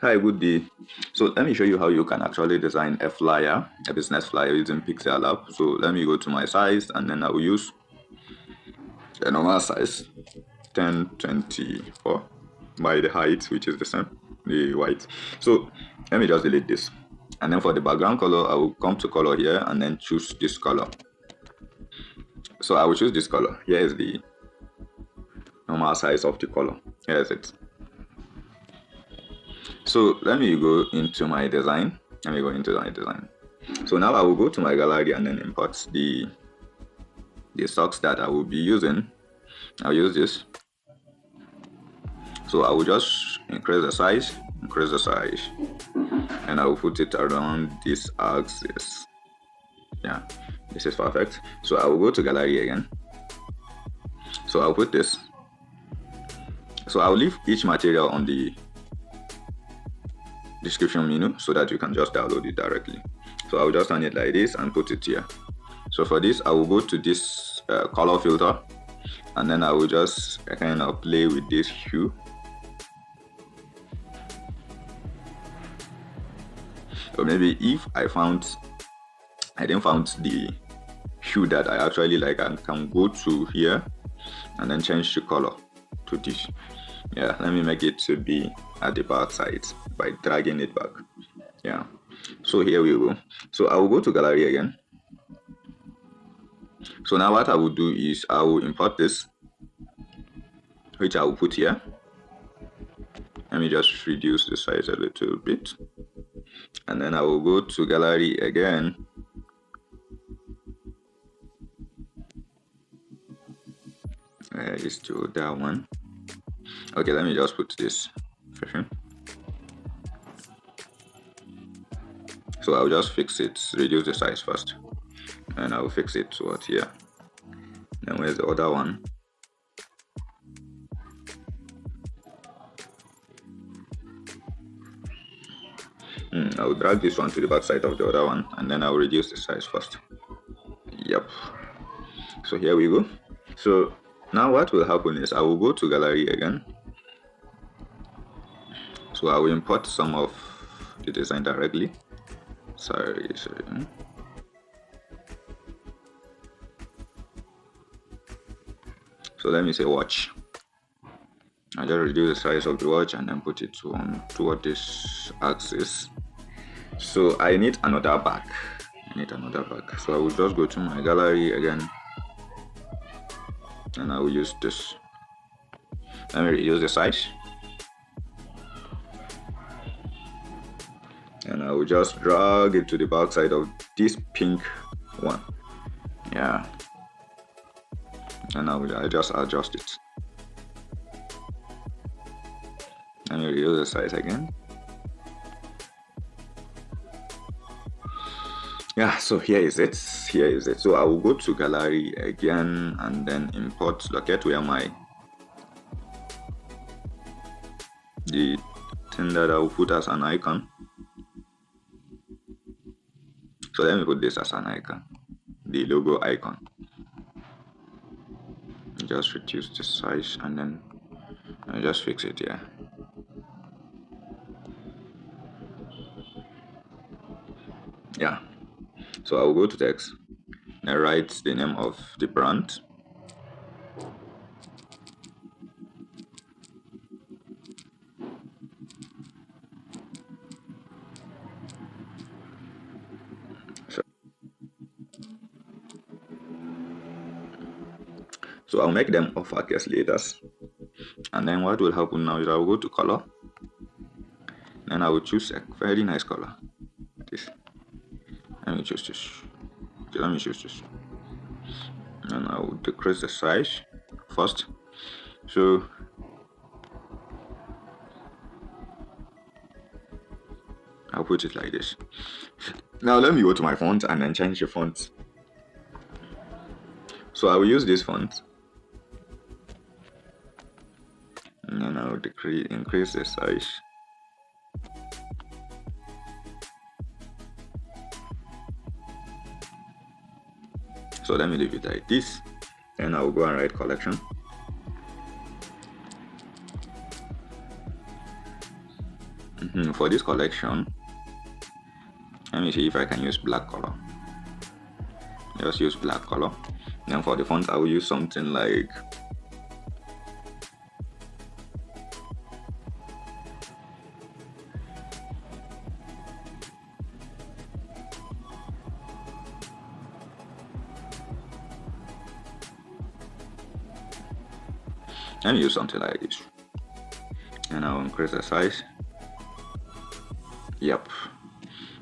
Hi, good day. So let me show you how you can actually design a flyer, a business flyer using PixelLab. So let me go to my size and then I will use a normal size 1024 by the height, which is the same, the white. So let me just delete this. And then for the background color, I will come to color here and then choose this color. So I will choose this color. Here is the normal size of the color. Here is it. So let me go into my design. Let me go into my design. So now I will go to my gallery and then import the socks that I will be using. I'll use this. So I will just increase the size, and I will put it around this axis. Yeah, this is perfect. So I will go to gallery again. So I'll put this. So I'll leave each material on the description menu so that you can just download it directly. So I'll just turn it like this and put it here. So for this, I will go to this color filter, and then I will just kind of play with this hue. So maybe if I didn't find the hue that I actually like, I can go to here and then change the color to this. Yeah, let me make it to be at the back side by dragging it back. Yeah, so here we go. So I will go to gallery again. So now what I will do is I will import this, which I will put here. Let me just reduce the size a little bit, and then I will go to gallery again. Where is the other one? Okay, let me just put this. So I'll just fix it, reduce the size first, and I will fix it to what here. Then where's the other one? I will drag this one to the back side of the other one, and then I will reduce the size first. Yep. So here we go. So now what will happen is I will go to gallery again. So I will import some of the design directly. Sorry. So let me say watch. I just reduce the size of the watch and then put it toward this axis. So I need another back. So I will just go to my gallery again, and I will use this. Let me reduce the size, and I will just drag it to the back side of this pink one. Yeah, and I just adjust it. Let me reduce the size again. Yeah, so here is it. So I will go to gallery again and then import, locate where the thing that I will put as an icon. So let me put this as an icon, the logo icon. Just reduce the size and then I just fix it here. Yeah. So I will go to text and write the name of the brand. So I'll make them uppercase letters. And then what will happen now is I will go to color. Then I will choose a very nice color. This. Let me choose this. And I will decrease the size first. So I'll put it like this. Now let me go to my font and then change the font. So I will use this font. And then I will increase the size. So let me leave it like this. Then I will go and write collection. For this collection, let me see if I can use black color. Just use black color. Then for the font, I will use something like this, and I'll increase the size. Yep.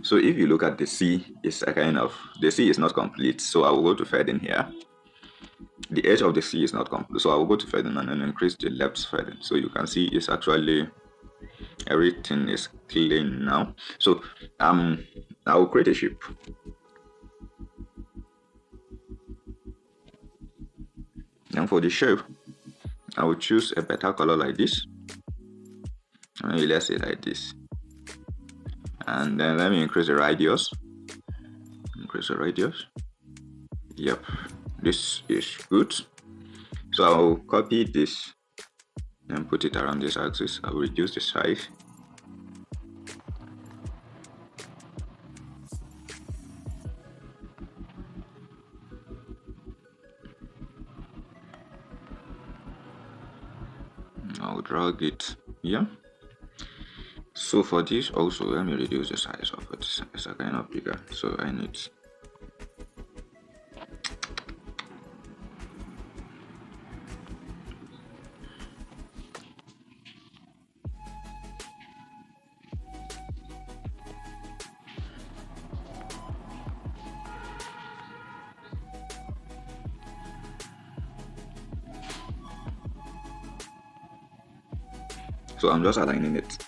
So if you look at the C, it's a kind of, the C is not complete, so I will go to fading here. The edge of the C is not complete, so I will go to fading and then increase the left fading. So you can see it's actually, everything is clean now. So I will create a shape. And for the shape, I will choose a better color like this. Maybe let's say like this. And then let me increase the radius. Yep, this is good. So I'll copy this and put it around this axis. I will reduce the size. I'll drag it here. So for this also, let me reduce the size of it. It's a kind of bigger, so I need. So I'm just aligning it.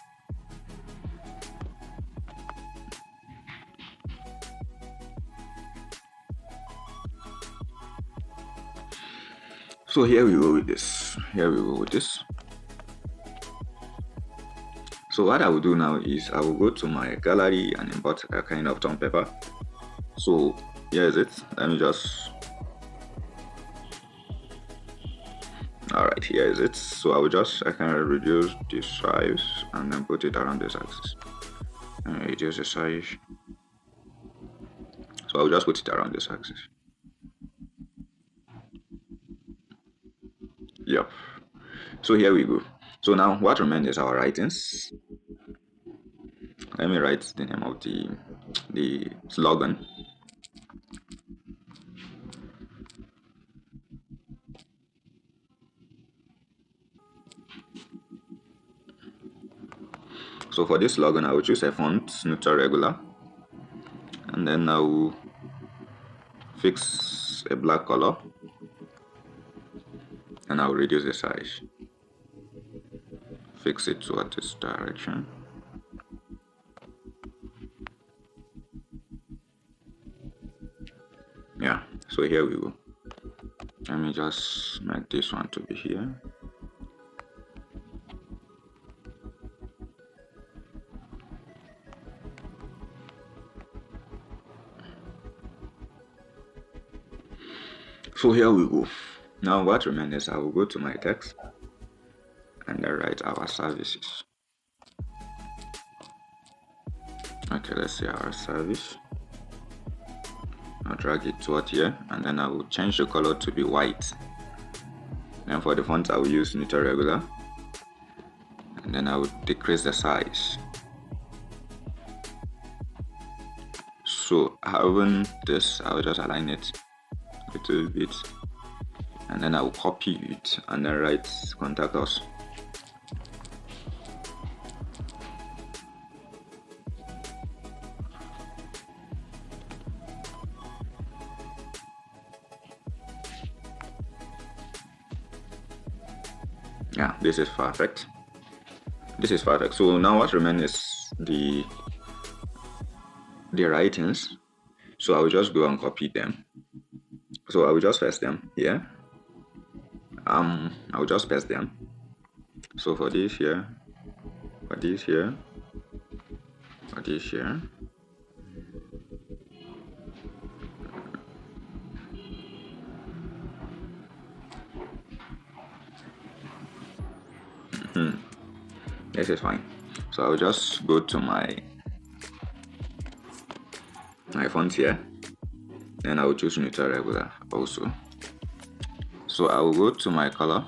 So here we go with this. So what I will do now is I will go to my gallery and import a kind of tone paper. So here is it. Let me just. Alright, here is it. So I will just reduce the size and then put it around this axis. And reduce the size. So I will just put it around this axis. Yep. So here we go. So now what remains is our writings. Let me write the name of the slogan. So for this slogan, I will choose a font, neutral regular, and then I will fix a black color, and I will reduce the size. Fix it toward this direction. Yeah, so here we go. Let me just make this one to be here. So here we go. Now what remains is I will go to my text and I write our services. Okay, let's see our service. I'll drag it toward here and then I will change the color to be white. Then for the font I will use neutral regular and then I will decrease the size. So having this, I will just align it a little bit and then I will copy it and then write contact us. Yeah, this is perfect. So now what remains is the writings. So I will just go and copy them. So I will just paste them here. I will just paste them. So for this here, for this here, for this here. This is fine. So I'll just go to my font here, and I will choose neutral regular also. So I will go to my color.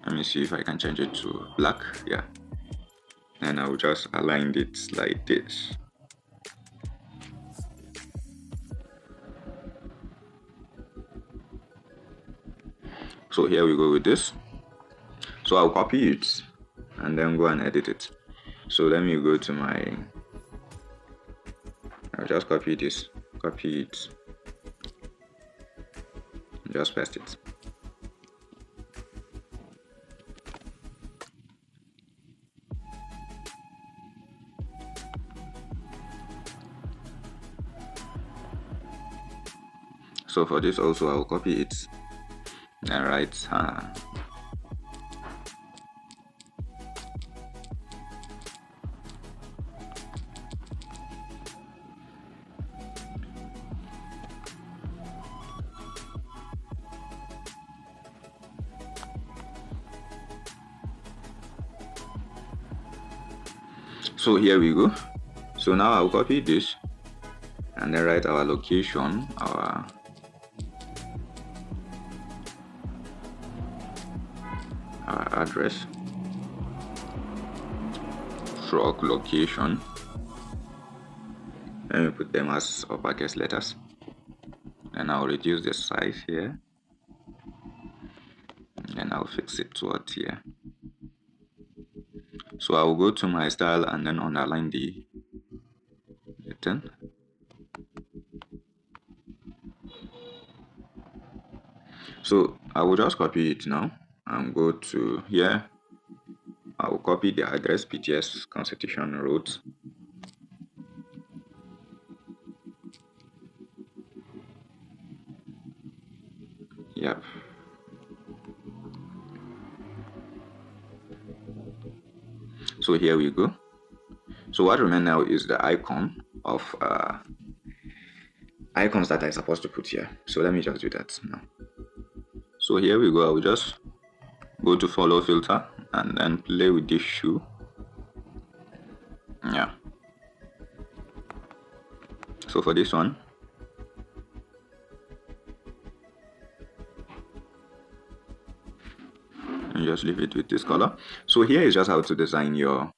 Let me see if I can change it to black. Yeah, and I will just align it like this. So here we go with this. So I'll copy it and then go and edit it. So let me go to my, I'll just copy this, copy it, just paste it. So for this also I'll copy it and write so here we go. So now I'll copy this and then write our location, our address, truck location. Let me put them as uppercase letters, and I'll reduce the size here, and I'll fix it towards here. So I'll go to my style and then underline the thing. So I will just copy it now and go to here. I will copy the address, PTS Constitution Road. Yep. So here we go. So what remains now is the icon of icons that I'm supposed to put here. So let me just do that now. So here we go. I will just go to follow filter and then play with this shoe. Yeah. So for this one, and just leave it with this color. So here is just how to design your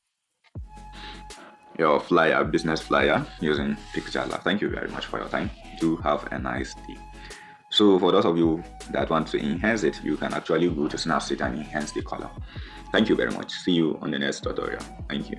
flyer, business flyer, using PixelLab. Thank you very much for your time. Do have a nice day. So for those of you that want to enhance it, you can actually go to Snapseed and enhance the color. Thank you very much. See you on the next tutorial. Thank you.